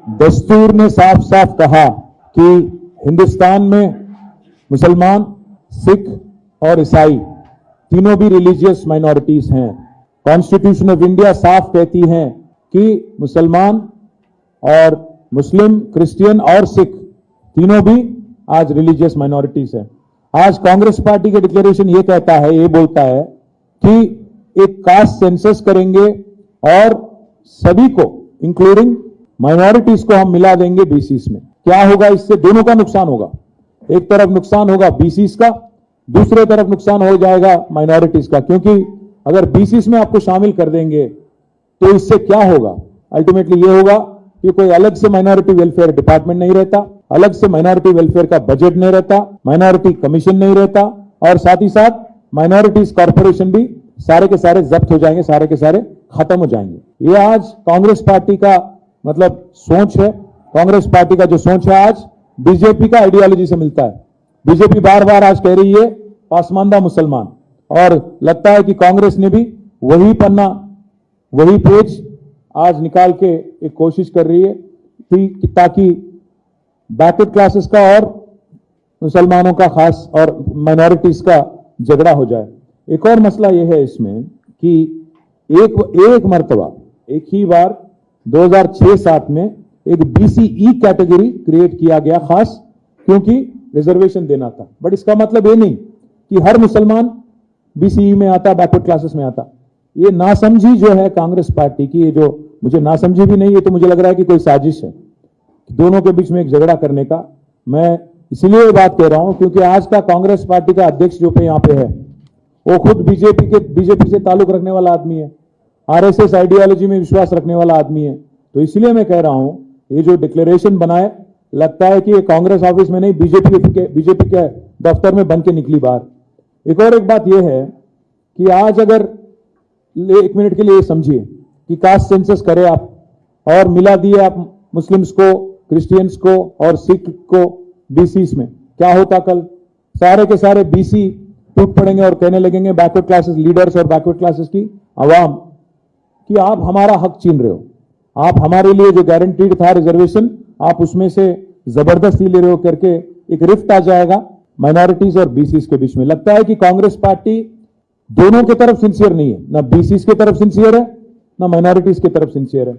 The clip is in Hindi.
दस्तूर ने साफ साफ कहा कि हिंदुस्तान में मुसलमान, सिख और ईसाई तीनों भी रिलीजियस माइनॉरिटीज हैं। कॉन्स्टिट्यूशन ऑफ इंडिया साफ कहती है कि मुसलमान और मुस्लिम, क्रिश्चियन और सिख तीनों भी आज रिलीजियस माइनॉरिटीज हैं। आज कांग्रेस पार्टी के डिक्लेरेशन ये कहता है, ये बोलता है कि एक कास्ट सेंसस करेंगे और सभी को इंक्लूडिंग माइनॉरिटीज को हम मिला देंगे बीसीस में। क्या होगा इससे? दोनों का नुकसान होगा। एक तरफ नुकसान होगा बीसीस का, दूसरे तरफ नुकसान हो जाएगा माइनॉरिटीज का, क्योंकि अगर बीसीस में आपको शामिल कर देंगे तो इससे क्या होगा? अल्टीमेटली ये होगा कि कोई अलग से माइनॉरिटी वेलफेयर डिपार्टमेंट नहीं रहता, अलग से माइनॉरिटी वेलफेयर का बजट नहीं रहता, माइनॉरिटी कमीशन नहीं रहता, और साथ ही साथ माइनॉरिटीज कॉर्पोरेशन भी सारे के सारे जब्त हो जाएंगे, सारे के सारे खत्म हो जाएंगे। ये आज कांग्रेस पार्टी का मतलब सोच है। कांग्रेस पार्टी का जो सोच है आज बीजेपी का आइडियोलॉजी से मिलता है। बीजेपी बार बार आज कह रही है पासमानदा मुसलमान, और लगता है कि कांग्रेस ने भी वही पन्ना, वही पेज आज निकाल के एक कोशिश कर रही है कि ताकि बैकवर्ड क्लासेस का और मुसलमानों का खास और माइनॉरिटीज का झगड़ा हो जाए। एक और मसला यह है इसमें कि एक मर्तबा, एक ही बार 2006-7 में एक बीसीई कैटेगरी क्रिएट किया गया, खास क्योंकि रिजर्वेशन देना था। बट इसका मतलब ये नहीं कि हर मुसलमान बीसीई में आता, बैकवर्ड क्लासेस में आता। ये नासमझी जो है कांग्रेस पार्टी की, ये जो मुझे नासमझी भी नहीं, ये तो मुझे लग रहा है कि कोई साजिश है दोनों के बीच में एक झगड़ा करने का। मैं इसलिए ये बात कह रहा हूं क्योंकि आज का कांग्रेस पार्टी का अध्यक्ष जो पे यहां पे है वो खुद बीजेपी से ताल्लुक रखने वाला आदमी है, आरएसएस आइडियोलॉजी में विश्वास रखने वाला आदमी है। तो इसलिए मैं कह रहा हूं ये जो डिक्लेरेशन बनाए, लगता है कि ये कांग्रेस ऑफिस में नहीं, बीजेपी के दफ्तर में बन के निकली बाहर। एक बात यह है कि आज अगर 1 मिनट के लिए समझिए कि कास्ट सेंसस करे आप और मिला दिए आप मुस्लिम्स को, क्रिश्चियंस को और सिख को बीसीस में, क्या होता? कल सारे के सारे बीसी टूट पड़ेंगे और कहने लगेंगे बैकवर्ड क्लासेस लीडर्स और बैकवर्ड क्लासेस की आवाम कि आप हमारा हक छीन रहे हो, आप हमारे लिए जो गारंटीड था रिजर्वेशन आप उसमें से जबरदस्ती ले रहे हो करके एक रिफ्ट आ जाएगा माइनॉरिटीज और बीसीस के बीच में। लगता है कि कांग्रेस पार्टी दोनों की तरफ सिंसियर नहीं है, ना बीसीस की तरफ सिंसियर है, ना माइनॉरिटीज की तरफ सिंसियर है।